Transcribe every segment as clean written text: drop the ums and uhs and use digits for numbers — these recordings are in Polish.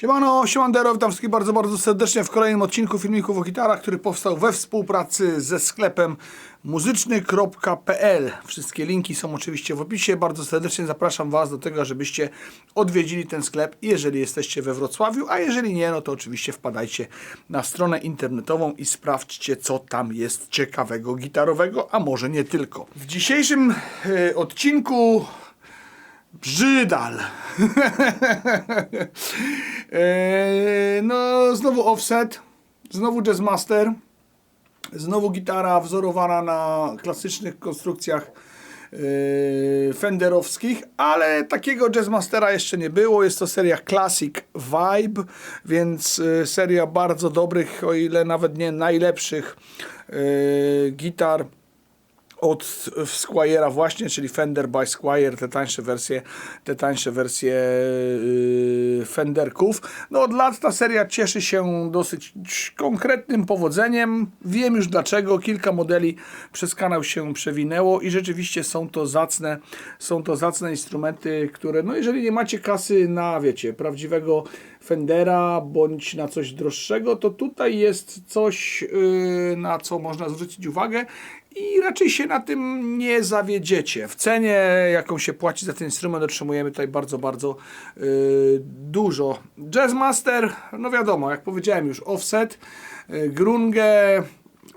Siemano, siemandero, witam wszystkich bardzo, bardzo serdecznie w kolejnym odcinku filmików o gitarach, który powstał we współpracy ze sklepem muzyczny.pl. Wszystkie linki są oczywiście w opisie. Bardzo serdecznie zapraszam Was do tego, żebyście odwiedzili ten sklep, jeżeli jesteście we Wrocławiu, a jeżeli nie, no to oczywiście wpadajcie na stronę internetową i sprawdźcie, co tam jest ciekawego, gitarowego, a może nie tylko. W dzisiejszym odcinku brzydal. No, znowu offset, znowu Jazzmaster, znowu gitara wzorowana na klasycznych konstrukcjach fenderowskich, ale takiego Jazzmastera jeszcze nie było. Jest to seria Classic Vibe, więc seria bardzo dobrych, o ile nawet nie najlepszych gitar od Squiera właśnie, czyli Fender by Squier, te tańsze wersje Fenderków. No od lat ta seria cieszy się dosyć konkretnym powodzeniem. Wiem już dlaczego. Kilka modeli przez kanał się przewinęło i rzeczywiście są to zacne instrumenty, które, no jeżeli nie macie kasy na, wiecie, prawdziwego Fendera bądź na coś droższego, to tutaj jest coś, na co można zwrócić uwagę i raczej się na tym nie zawiedziecie. W cenie, jaką się płaci za ten instrument, otrzymujemy tutaj bardzo, bardzo dużo. Jazzmaster, no wiadomo, jak powiedziałem już, offset, grunge,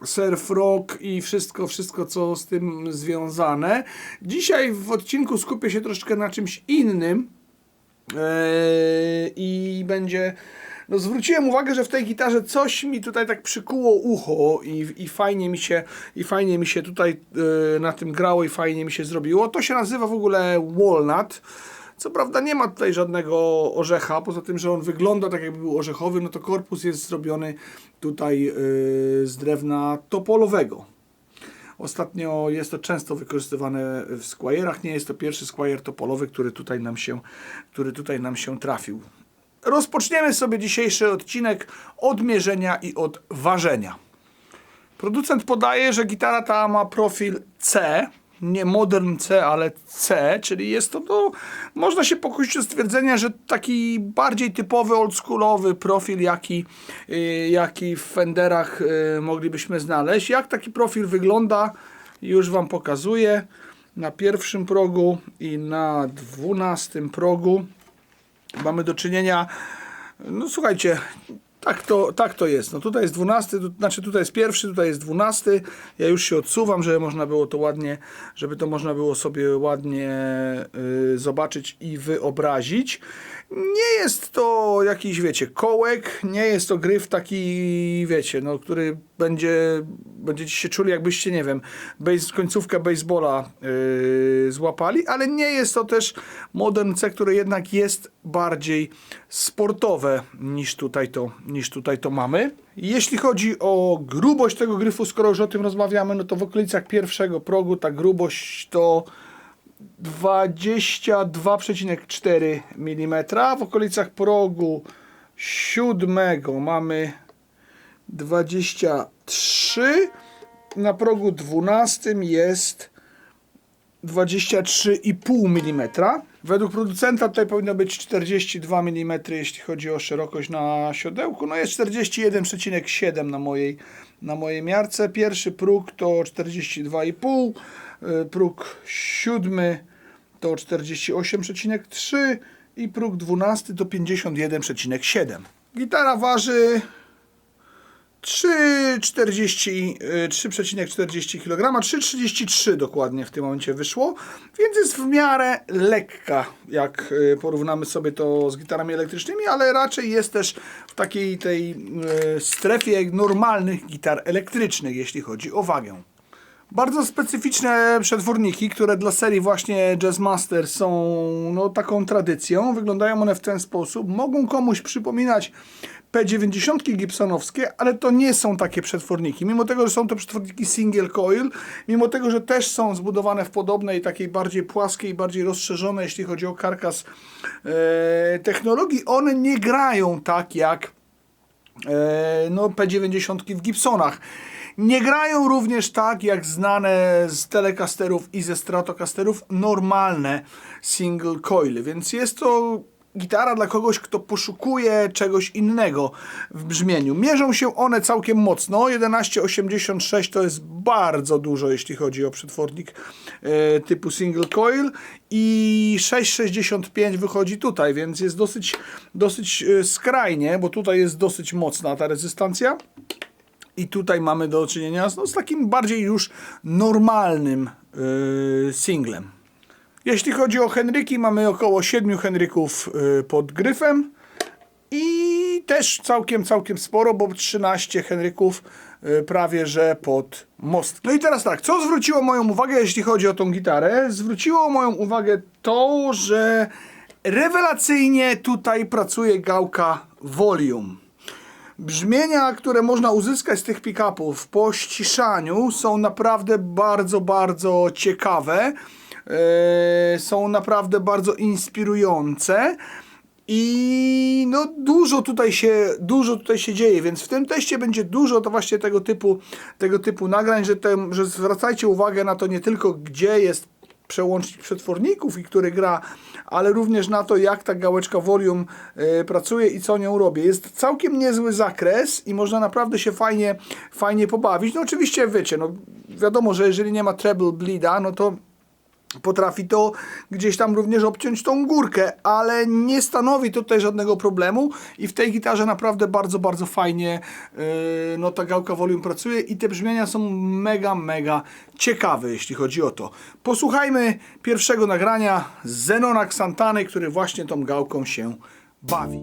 surf rock i wszystko, co z tym związane. Dzisiaj w odcinku skupię się troszeczkę na czymś innym i będzie... No zwróciłem uwagę, że w tej gitarze coś mi tutaj tak przykuło ucho i fajnie mi się tutaj na tym grało i fajnie mi się zrobiło. To się nazywa w ogóle Walnut. Co prawda nie ma tutaj żadnego orzecha, poza tym, że on wygląda tak jakby był orzechowy, no to korpus jest zrobiony tutaj z drewna topolowego. Ostatnio jest to często wykorzystywane w Squierach. Nie jest to pierwszy Squier topolowy, który tutaj nam się trafił. Rozpoczniemy sobie dzisiejszy odcinek od mierzenia i od ważenia. Producent podaje, że gitara ta ma profil C, nie Modern C, ale C, czyli jest to, no, można się pokusić o stwierdzenie, że taki bardziej typowy, oldschoolowy profil, jaki w Fenderach moglibyśmy znaleźć. Jak taki profil wygląda, już Wam pokazuję na pierwszym progu i na 12 progu. Mamy do czynienia, no słuchajcie, tak to jest. No tutaj jest 12, znaczy tutaj jest pierwszy, tutaj jest 12. Ja już się odsuwam, żeby można było to ładnie, żeby to można było sobie ładnie zobaczyć i wyobrazić. Nie jest to jakiś, wiecie, kołek, nie jest to gryf taki, wiecie, no, który będziecie się czuli, jakbyście, nie wiem, końcówkę baseballa złapali, ale nie jest to też Modern C, które jednak jest bardziej sportowe niż tutaj to mamy. Jeśli chodzi o grubość tego gryfu, skoro już o tym rozmawiamy, no to w okolicach pierwszego progu ta grubość to 22,4 mm. W okolicach progu 7 mamy 23. Na progu 12 jest 23,5 mm. Według producenta tutaj powinno być 42 mm, jeśli chodzi o szerokość na siodełku. No jest 41,7 na mojej miarce. Pierwszy próg to 42,5. Próg 7 to 48,3 i próg 12 to 51,7. Gitara waży 3,40 kg, 3,33 dokładnie w tym momencie wyszło, więc jest w miarę lekka, jak porównamy sobie to z gitarami elektrycznymi, ale raczej jest też w takiej tej strefie normalnych gitar elektrycznych, jeśli chodzi o wagę. Bardzo specyficzne przetworniki, które dla serii właśnie Jazzmaster są, no, taką tradycją. Wyglądają one w ten sposób. Mogą komuś przypominać P90 gibsonowskie, ale to nie są takie przetworniki. Mimo tego, że są to przetworniki single coil, mimo tego, że też są zbudowane w podobnej, takiej bardziej płaskiej, bardziej rozszerzonej, jeśli chodzi o karkas technologii, one nie grają tak jak no, P90 w Gibsonach. Nie grają również tak jak znane z Telecasterów i ze Stratocasterów normalne single coily, więc jest to gitara dla kogoś, kto poszukuje czegoś innego w brzmieniu. Mierzą się one całkiem mocno. 11,86 to jest bardzo dużo, jeśli chodzi o przetwornik typu single coil i 6,65 wychodzi tutaj, więc jest dosyć skrajnie, bo tutaj jest dosyć mocna ta rezystancja. I tutaj mamy do czynienia z takim bardziej już normalnym singlem. Jeśli chodzi o Henryki, mamy około 7 Henryków pod gryfem i też całkiem sporo, bo 13 Henryków prawie że pod most. No i teraz tak, co zwróciło moją uwagę, jeśli chodzi o tą gitarę? Zwróciło moją uwagę to, że rewelacyjnie tutaj pracuje gałka Volume. Brzmienia, które można uzyskać z tych pick-upów po ściszaniu są naprawdę bardzo ciekawe. Są naprawdę bardzo inspirujące i no dużo tutaj się dzieje, więc w tym teście będzie dużo to właśnie tego typu nagrań, że zwracajcie uwagę na to nie tylko gdzie jest przełącznik przetworników i który gra, ale również na to, jak ta gałeczka Volume pracuje i co nią robię. Jest całkiem niezły zakres i można naprawdę się fajnie pobawić. No oczywiście wiecie, no wiadomo, że jeżeli nie ma treble bleeda, no to potrafi to gdzieś tam również obciąć tą górkę, ale nie stanowi tutaj żadnego problemu i w tej gitarze naprawdę bardzo fajnie no ta gałka Volume pracuje i te brzmienia są mega ciekawe, jeśli chodzi o to. Posłuchajmy pierwszego nagrania z Zenona Xantany, który właśnie tą gałką się bawi.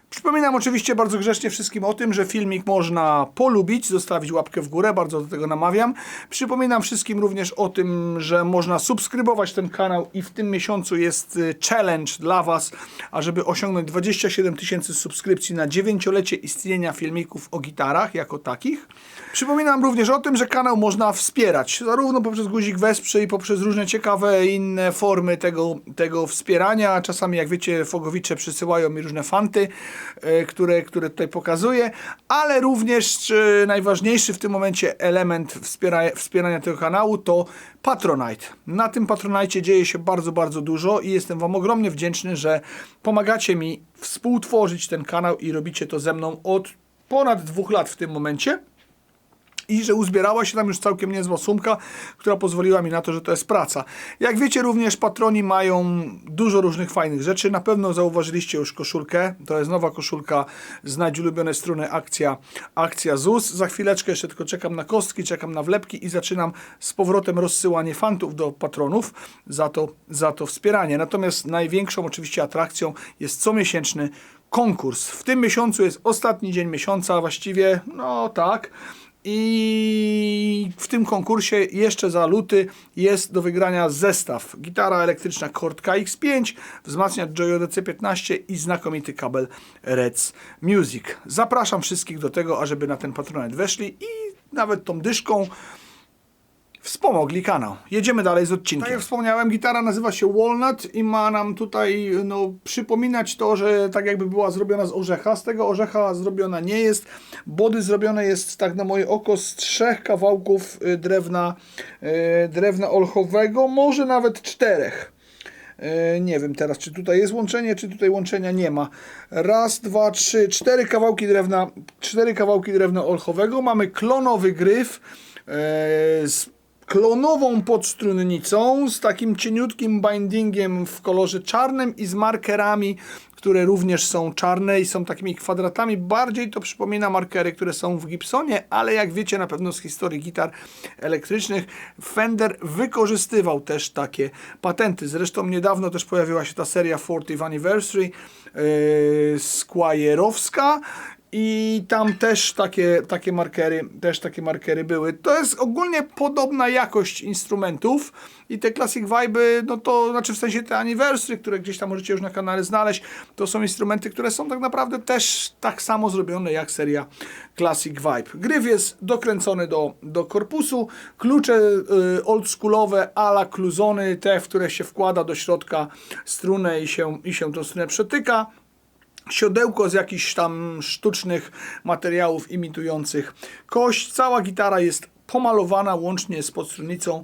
Przypominam oczywiście bardzo grzecznie wszystkim o tym, że filmik można polubić, zostawić łapkę w górę, bardzo do tego namawiam. Przypominam wszystkim również o tym, że można subskrybować ten kanał i w tym miesiącu jest challenge dla Was, ażeby osiągnąć 27 000 subskrypcji na 9-lecie istnienia filmików o gitarach jako takich. Przypominam również o tym, że kanał można wspierać, zarówno poprzez guzik wesprzyj i poprzez różne ciekawe inne formy tego wspierania. Czasami, jak wiecie, fogowicze przysyłają mi różne fanty, które tutaj pokazuję, ale również najważniejszy w tym momencie element wspierania tego kanału to Patronite. Na tym Patronite dzieje się bardzo dużo i jestem Wam ogromnie wdzięczny, że pomagacie mi współtworzyć ten kanał i robicie to ze mną od ponad 2 lat w tym momencie. I że uzbierała się tam już całkiem niezła sumka, która pozwoliła mi na to, że to jest praca. Jak wiecie, również patroni mają dużo różnych fajnych rzeczy. Na pewno zauważyliście już koszulkę. To jest nowa koszulka Znajdź ulubione struny, akcja ZUS. Za chwileczkę jeszcze tylko czekam na kostki, czekam na wlepki i zaczynam z powrotem rozsyłanie fantów do patronów za to wspieranie. Natomiast największą oczywiście atrakcją jest comiesięczny konkurs. W tym miesiącu jest ostatni dzień miesiąca, właściwie, no tak. I w tym konkursie jeszcze za luty jest do wygrania zestaw. Gitara elektryczna Chord KX5, wzmacniacz Joyo DC15 i znakomity kabel Reds Music. Zapraszam wszystkich do tego, ażeby na ten Patronite weszli i nawet tą dyszką wspomogli kanał. Jedziemy dalej z odcinkiem. Tak jak wspomniałem, gitara nazywa się Walnut i ma nam tutaj przypominać to, że tak jakby była zrobiona z orzecha. Z tego orzecha zrobiona nie jest. Body zrobione jest tak na moje oko z 3 kawałków drewna olchowego, może nawet 4. Nie wiem teraz, czy tutaj jest łączenie, czy tutaj łączenia nie ma. Raz, dwa, trzy, 4 kawałki drewna olchowego. Mamy klonowy gryf z klonową podstrunnicą, z takim cieniutkim bindingiem w kolorze czarnym i z markerami, które również są czarne i są takimi kwadratami. Bardziej to przypomina markery, które są w Gibsonie, ale jak wiecie na pewno z historii gitar elektrycznych, Fender wykorzystywał też takie patenty. Zresztą niedawno też pojawiła się ta seria 40th Anniversary Squire'owska, i tam też takie markery były. To jest ogólnie podobna jakość instrumentów i te Classic Vibe'y, no to znaczy w sensie te Anniversary, które gdzieś tam możecie już na kanale znaleźć, to są instrumenty, które są tak naprawdę też tak samo zrobione jak seria Classic Vibe. Gryf jest dokręcony do korpusu, klucze oldschoolowe a la kluzony, te, w które się wkłada do środka strunę i się tą strunę przetyka. Siodełko z jakichś tam sztucznych materiałów imitujących kość. Cała gitara jest pomalowana łącznie z podstrunnicą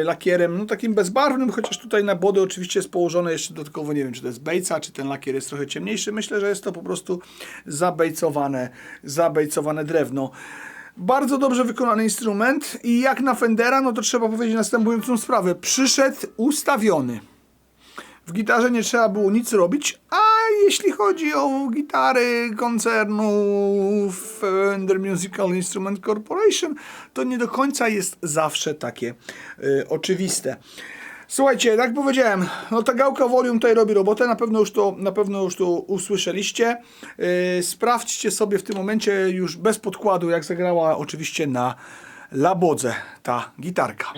lakierem, no takim bezbarwnym, chociaż tutaj na body oczywiście jest położone jeszcze dodatkowo, nie wiem, czy to jest bejca, czy ten lakier jest trochę ciemniejszy. Myślę, że jest to po prostu zabejcowane drewno. Bardzo dobrze wykonany instrument i jak na Fendera, no to trzeba powiedzieć następującą sprawę. Przyszedł ustawiony. W gitarze nie trzeba było nic robić, a jeśli chodzi o gitary koncernu Fender Musical Instrument Corporation, to nie do końca jest zawsze takie oczywiste. Słuchajcie, jak powiedziałem, no ta gałka volume tutaj robi robotę, na pewno już to usłyszeliście. Sprawdźcie sobie w tym momencie już bez podkładu, jak zagrała oczywiście na labodze ta gitarka.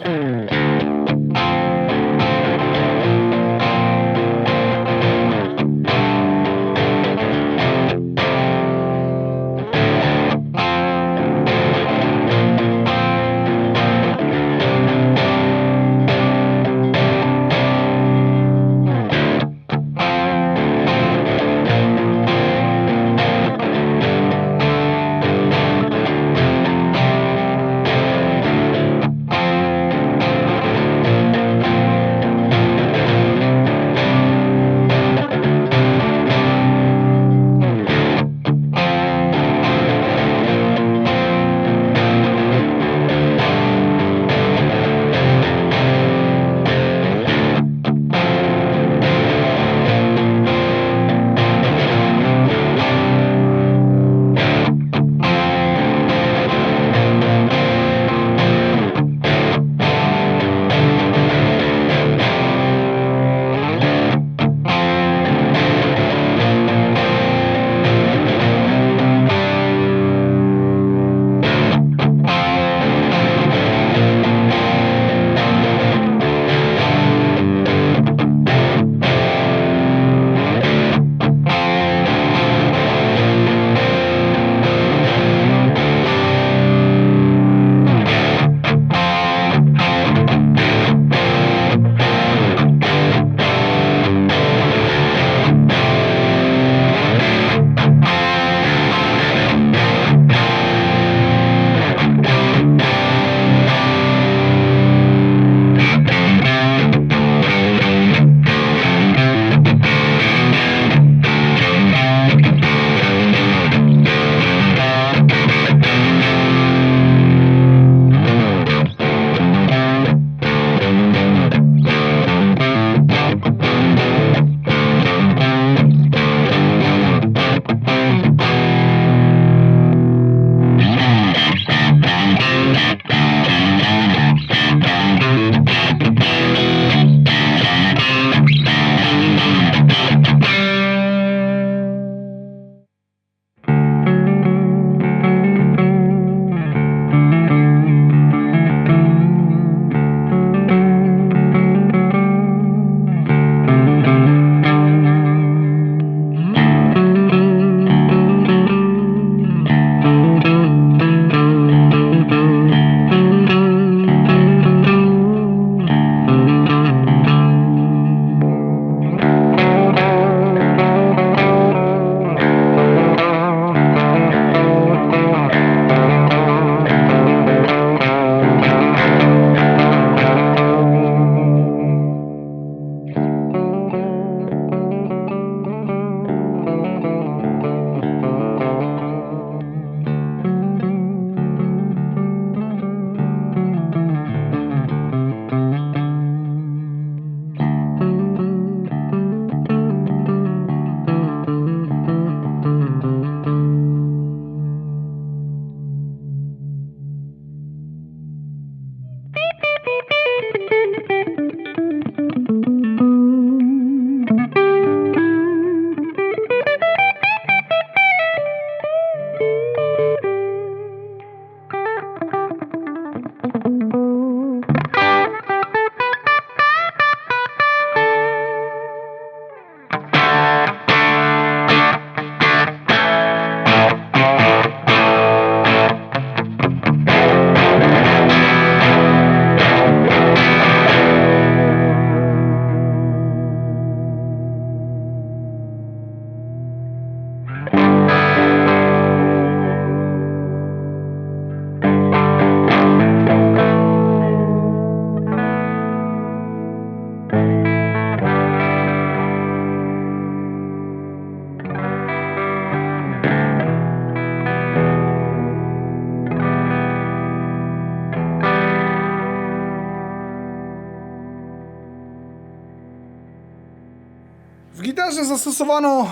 gitarze zastosowano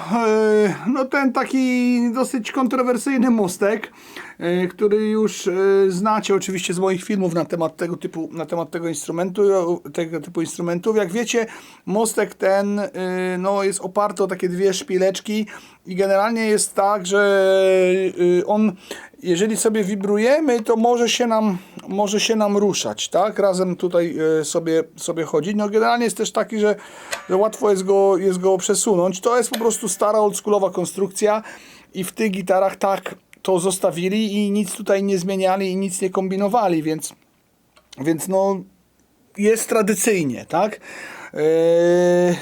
no ten taki dosyć kontrowersyjny mostek, który już znacie oczywiście z moich filmów na temat tego typu instrumentów. Jak wiecie, mostek ten no, jest oparty o takie dwie szpileczki i generalnie jest tak, że on, jeżeli sobie wibrujemy, to może się nam ruszać, tak? Razem tutaj sobie chodzić. No generalnie jest też taki, że łatwo jest go przesunąć. To jest po prostu stara, oldschoolowa konstrukcja i w tych gitarach tak to zostawili i nic tutaj nie zmieniali i nic nie kombinowali, więc no jest tradycyjnie, tak?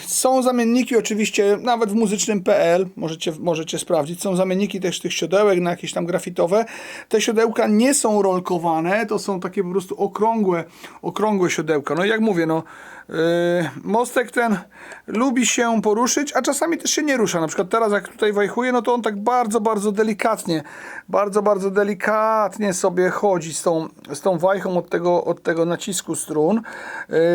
Są zamienniki oczywiście, nawet w muzycznym.pl możecie sprawdzić, są zamienniki też tych siodełek na jakieś tam grafitowe. Te siodełka nie są rolkowane, to są takie po prostu okrągłe siodełka. No i jak mówię, no mostek ten lubi się poruszyć, a czasami też się nie rusza. Na przykład teraz jak tutaj wajchuje, no to on tak bardzo delikatnie sobie chodzi z tą wajchą od tego nacisku strun.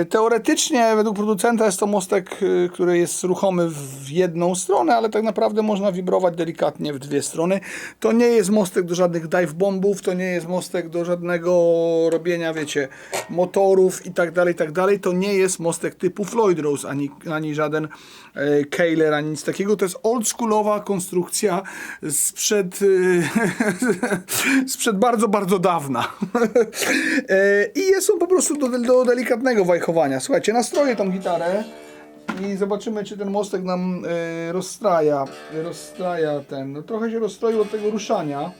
Teoretycznie według producenta jest to mostek, który jest ruchomy w jedną stronę, ale tak naprawdę można wibrować delikatnie w dwie strony. To nie jest mostek do żadnych dive bombów, to nie jest mostek do żadnego robienia, wiecie, motorów i tak dalej. To nie jest mostek typu Floyd Rose, ani żaden Kahler, ani nic takiego. To jest oldschoolowa konstrukcja sprzed bardzo dawna. I jest on po prostu do delikatnego wajchowania. Słuchajcie, nastroję tą gitarę i zobaczymy, czy ten mostek nam rozstraja ten. No, trochę się rozstroił od tego ruszania,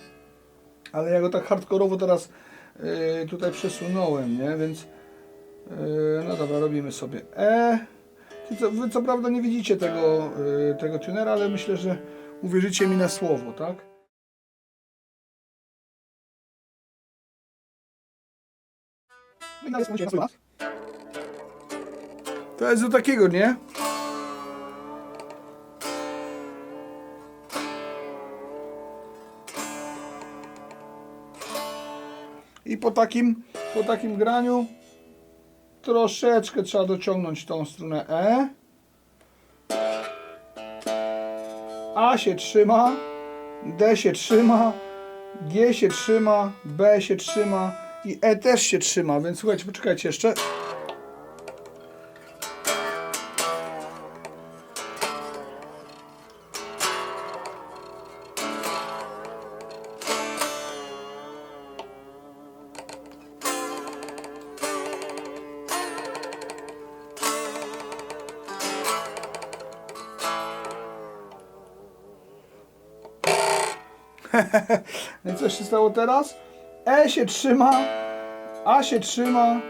ale ja go tak hardkorowo teraz tutaj przesunąłem, nie? Więc no dobra, robimy sobie Wy co prawda nie widzicie tego tunera, ale myślę, że uwierzycie mi na słowo, tak? To jest do takiego, nie? I po takim graniu troszeczkę trzeba dociągnąć tą strunę E. A się trzyma, D się trzyma, G się trzyma, B się trzyma i E też się trzyma, więc słuchajcie, poczekajcie jeszcze. No i co się stało teraz? E się trzyma, A się trzyma,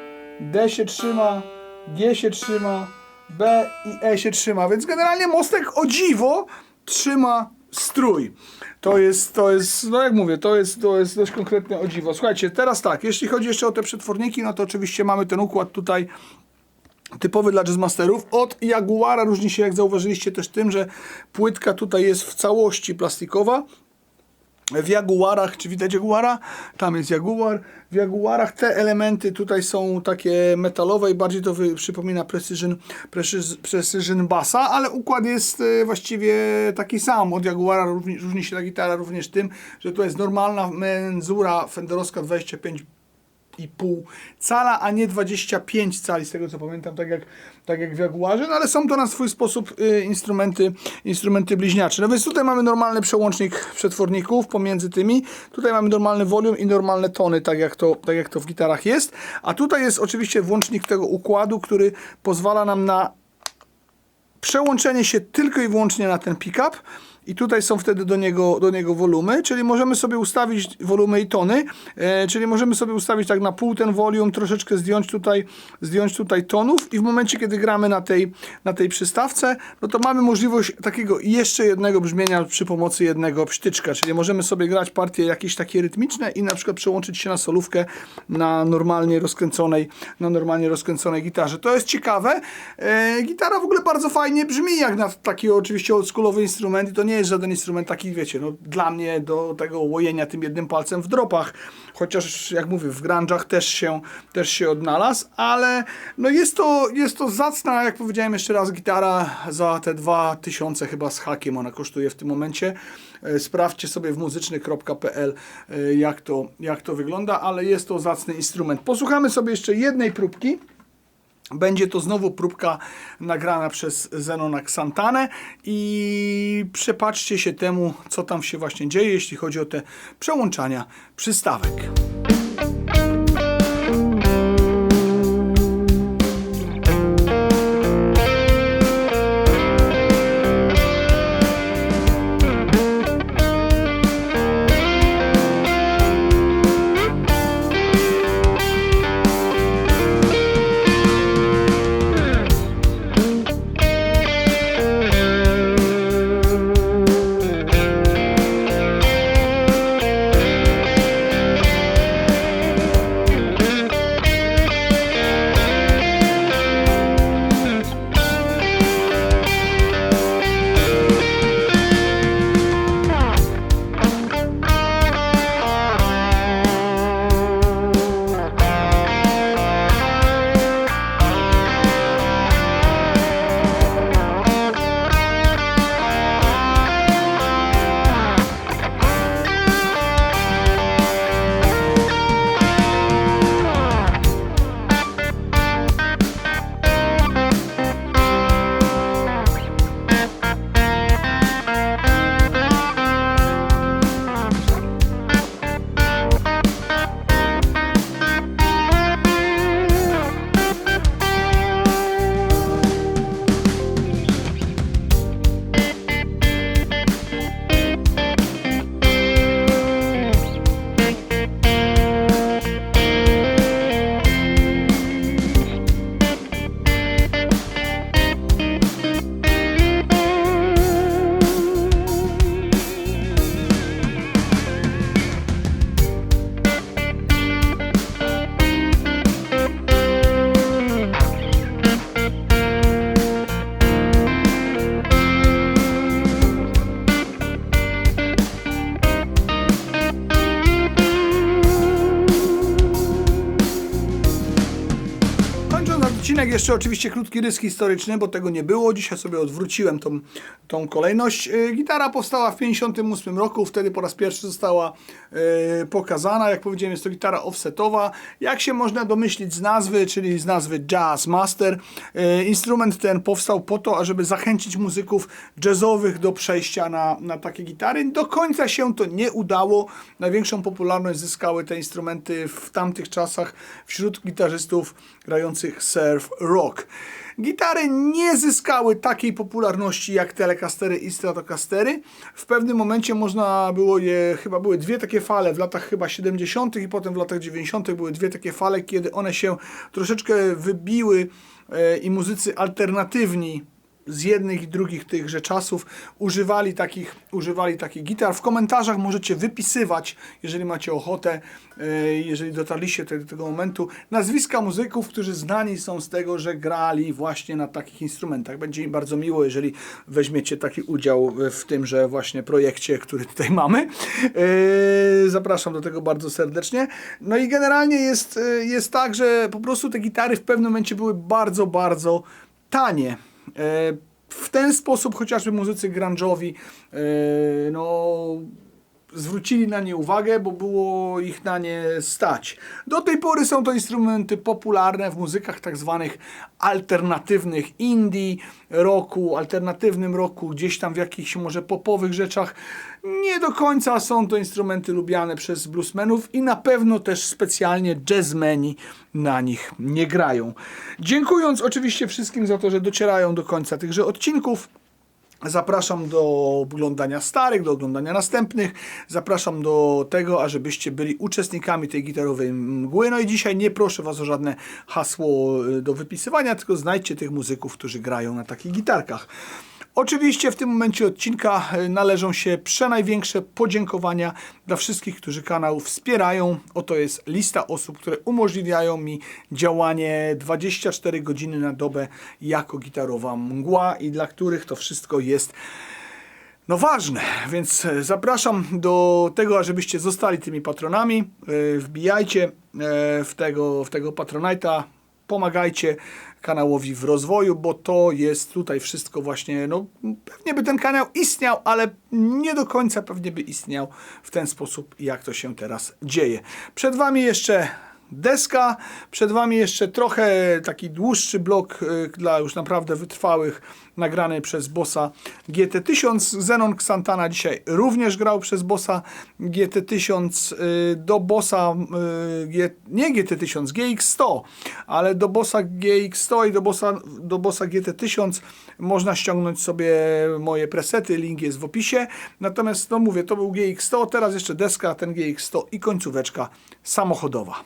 D się trzyma, G się trzyma, B i E się trzyma. Więc generalnie mostek o dziwo trzyma strój. To jest, no jak mówię, to jest dość konkretnie o dziwo. Słuchajcie, teraz tak, jeśli chodzi jeszcze o te przetworniki, no to oczywiście mamy ten układ tutaj typowy dla jazzmasterów. Od Jaguara różni się, jak zauważyliście, też tym, że płytka tutaj jest w całości plastikowa. W Jaguarach, czy widać Jaguara? Tam jest Jaguar. W Jaguarach te elementy tutaj są takie metalowe i bardziej to przypomina Precision Bassa, ale układ jest właściwie taki sam. Od Jaguara różni się ta gitara również tym, że to jest normalna menzura fenderowska 25,5 cala, a nie 25 cali, z tego co pamiętam, tak jak w Jaguarze, no ale są to na swój sposób instrumenty bliźniacze. No więc tutaj mamy normalny przełącznik przetworników pomiędzy tymi, tutaj mamy normalny volume i normalne tony, tak jak to w gitarach jest, a tutaj jest oczywiście włącznik tego układu, który pozwala nam na przełączenie się tylko i wyłącznie na ten pick-up. I tutaj są wtedy do niego wolumy, czyli możemy sobie ustawić wolumy i tony, czyli możemy sobie ustawić tak na pół ten volume, troszeczkę zdjąć tutaj tonów i w momencie, kiedy gramy na tej przystawce, no to mamy możliwość takiego jeszcze jednego brzmienia przy pomocy jednego psztyczka, czyli możemy sobie grać partie jakieś takie rytmiczne i na przykład przełączyć się na solówkę na normalnie rozkręconej gitarze. To jest ciekawe. Gitara w ogóle bardzo fajnie brzmi jak na taki oczywiście oldschoolowy instrument i to nie jest żaden instrument taki, wiecie, no dla mnie do tego łojenia tym jednym palcem w dropach, chociaż jak mówię, w grunge'ach też się odnalazł, ale no jest to zacna, jak powiedziałem jeszcze raz, gitara za te 2000 chyba z hakiem ona kosztuje w tym momencie. Sprawdźcie sobie w muzyczny.pl jak to wygląda, ale jest to zacny instrument. Posłuchamy sobie jeszcze jednej próbki. Będzie to znowu próbka nagrana przez Zenona Xantanę i przepatrzcie się temu, co tam się właśnie dzieje, jeśli chodzi o te przełączania przystawek. Jeszcze oczywiście krótki rys historyczny, bo tego nie było. Dzisiaj sobie odwróciłem tą kolejność. Gitara powstała w 1958 roku, wtedy po raz pierwszy została pokazana. Jak powiedziałem, jest to gitara offsetowa. Jak się można domyślić z nazwy, czyli z nazwy Jazz Master, instrument ten powstał po to, ażeby zachęcić muzyków jazzowych do przejścia na takie gitary. Do końca się to nie udało. Największą popularność zyskały te instrumenty w tamtych czasach wśród gitarzystów grających surf rock. Gitary nie zyskały takiej popularności jak Telecastery i Stratocastery. W pewnym momencie można było chyba były dwie takie fale w latach chyba 70. i potem w latach 90. były dwie takie fale, kiedy one się troszeczkę wybiły i muzycy alternatywni z jednych i drugich tychże czasów używali takich gitar. W komentarzach możecie wypisywać, jeżeli macie ochotę, jeżeli dotarliście do tego momentu, nazwiska muzyków, którzy znani są z tego, że grali właśnie na takich instrumentach. Będzie mi bardzo miło, jeżeli weźmiecie taki udział w tymże właśnie projekcie, który tutaj mamy. Zapraszam do tego bardzo serdecznie. No i generalnie jest tak, że po prostu te gitary w pewnym momencie były bardzo, bardzo tanie. W ten sposób chociażby muzycy grunge'owi zwrócili na nie uwagę, bo było ich na nie stać. Do tej pory są to instrumenty popularne w muzykach tak zwanych alternatywnych indie roku, alternatywnym roku, gdzieś tam w jakichś może popowych rzeczach. Nie do końca są to instrumenty lubiane przez bluesmenów i na pewno też specjalnie jazzmeni na nich nie grają. Dziękując oczywiście wszystkim za to, że docierają do końca tychże odcinków. Zapraszam do oglądania starych, do oglądania następnych. Zapraszam do tego, ażebyście byli uczestnikami tej gitarowej mgły. No i dzisiaj nie proszę Was o żadne hasło do wypisywania, tylko znajdźcie tych muzyków, którzy grają na takich gitarkach. Oczywiście w tym momencie odcinka należą się przenajwiększe podziękowania dla wszystkich, którzy kanał wspierają. Oto jest lista osób, które umożliwiają mi działanie 24 godziny na dobę jako gitarowa mgła i dla których to wszystko jest no ważne, więc zapraszam do tego, ażebyście zostali tymi patronami. Wbijajcie w tego Patronite'a, pomagajcie kanałowi w rozwoju, bo to jest tutaj wszystko właśnie, no pewnie by ten kanał istniał, ale nie do końca pewnie by istniał w ten sposób, jak to się teraz dzieje. Przed Wami jeszcze deska, przed Wami jeszcze trochę taki dłuższy blok dla już naprawdę wytrwałych, nagrany przez bossa GT1000. Zenon Xantana dzisiaj również grał przez bossa GT1000. Do bossa, nie GT1000, GX100, ale do bossa GX100 i do bossa GT1000 można ściągnąć sobie moje presety, link jest w opisie. Natomiast, no mówię, to był GX100, teraz jeszcze deska, ten GX100 i końcóweczka samochodowa.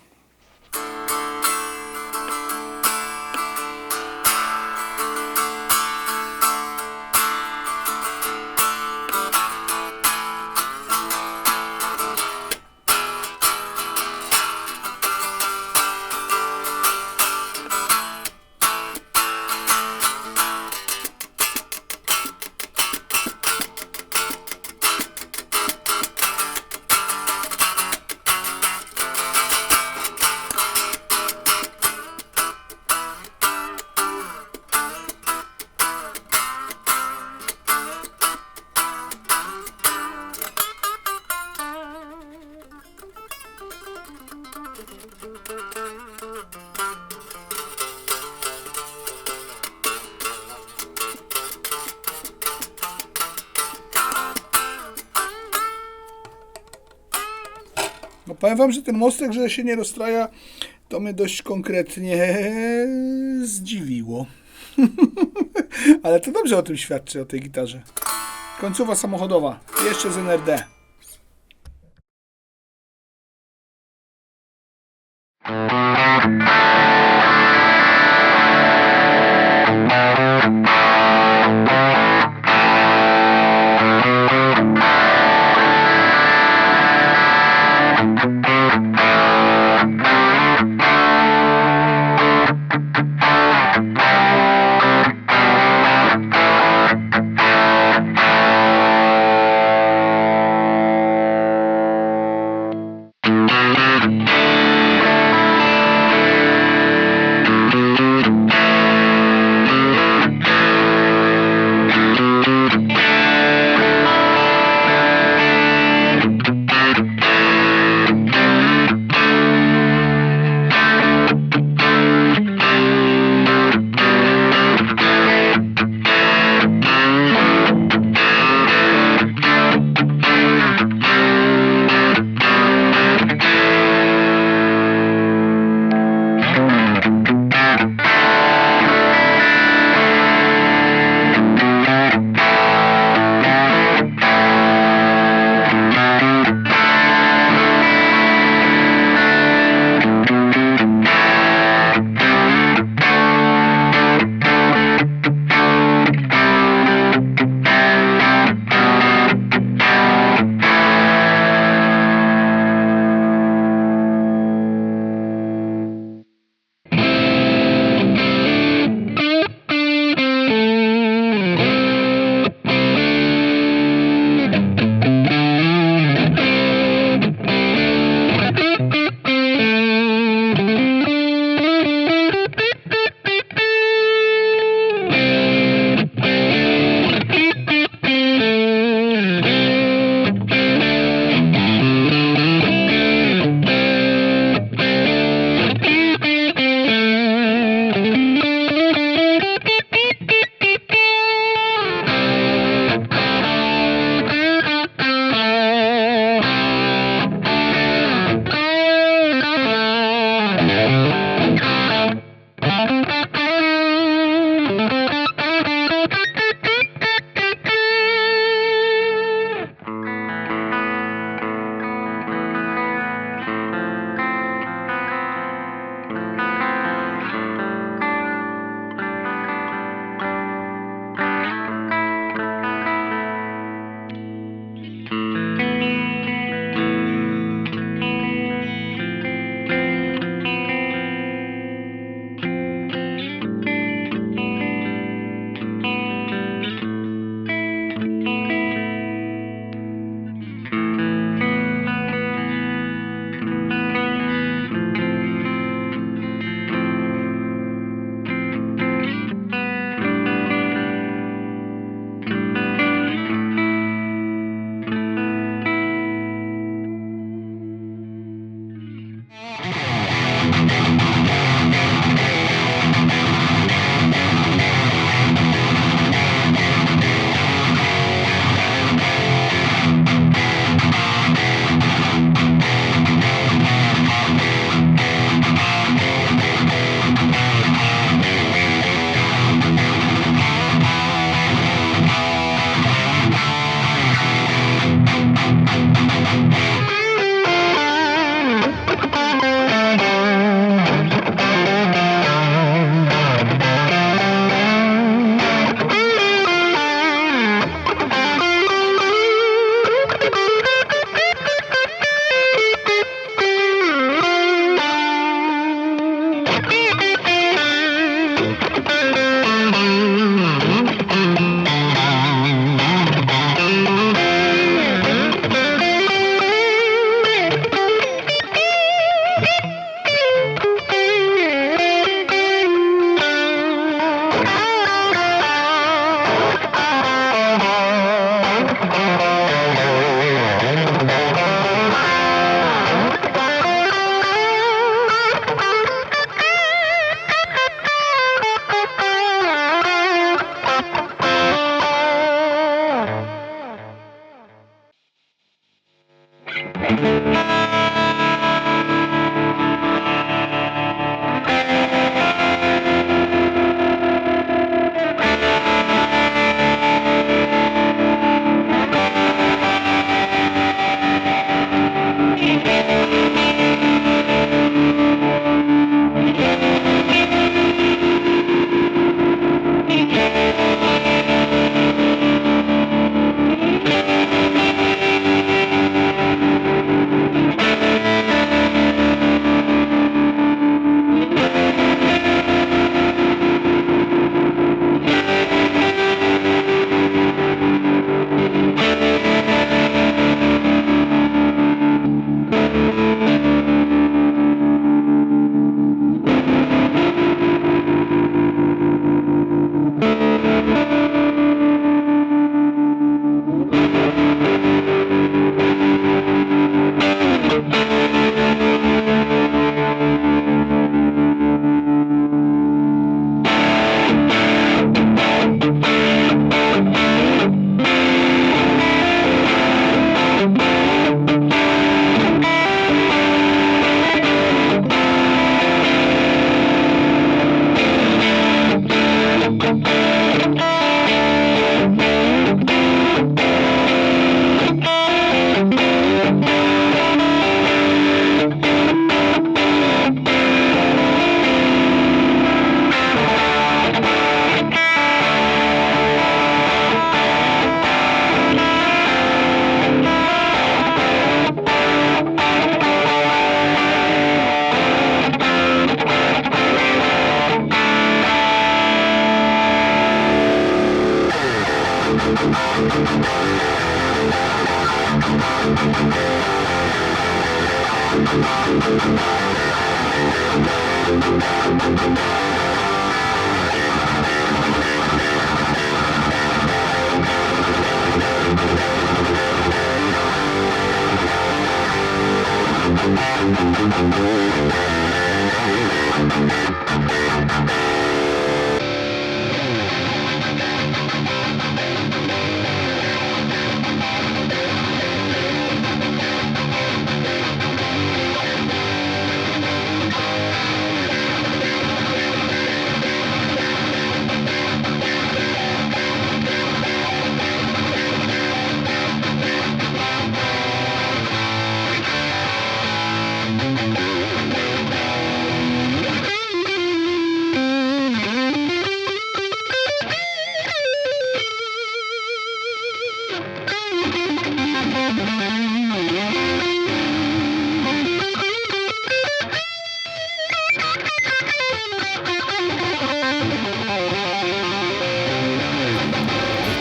No powiem Wam, że ten mostek, że się nie rozstraja, to mnie dość konkretnie zdziwiło. Ale to dobrze o tym świadczy, o tej gitarze. Końcowa samochodowa, jeszcze z NRD.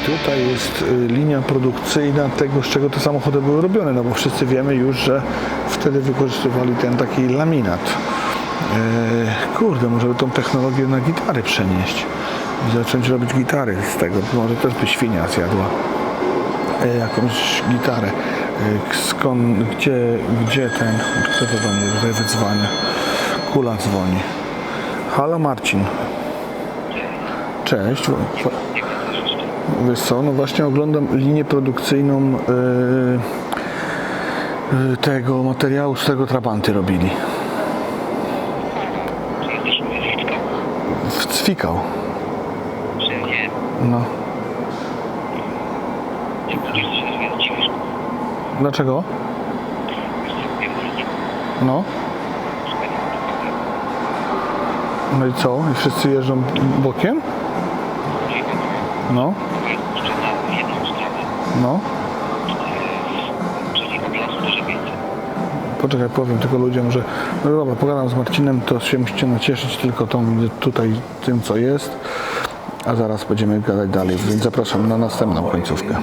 Tutaj jest linia produkcyjna tego, z czego te samochody były robione, no bo wszyscy wiemy już, że wtedy wykorzystywali ten taki laminat. Kurde, może by tą technologię na gitary przenieść i zacząć robić gitary z tego, może też by świnia zjadła jakąś gitarę. Gdzie ten, kto to do mnie tutaj wydzwania? Kula dzwoni. Halo Marcin. Cześć. Wiesz co, no właśnie oglądam linię produkcyjną tego materiału, z tego trabanty robili. W Cwikał. No. Dlaczego? No. No i co? I wszyscy jeżdżą bokiem? No. No. Poczekaj, powiem tylko ludziom, że no dobra, pogadam z Marcinem, to się musicie nacieszyć tylko tą tutaj tym, co jest, a zaraz będziemy gadać dalej, więc zapraszam na następną końcówkę.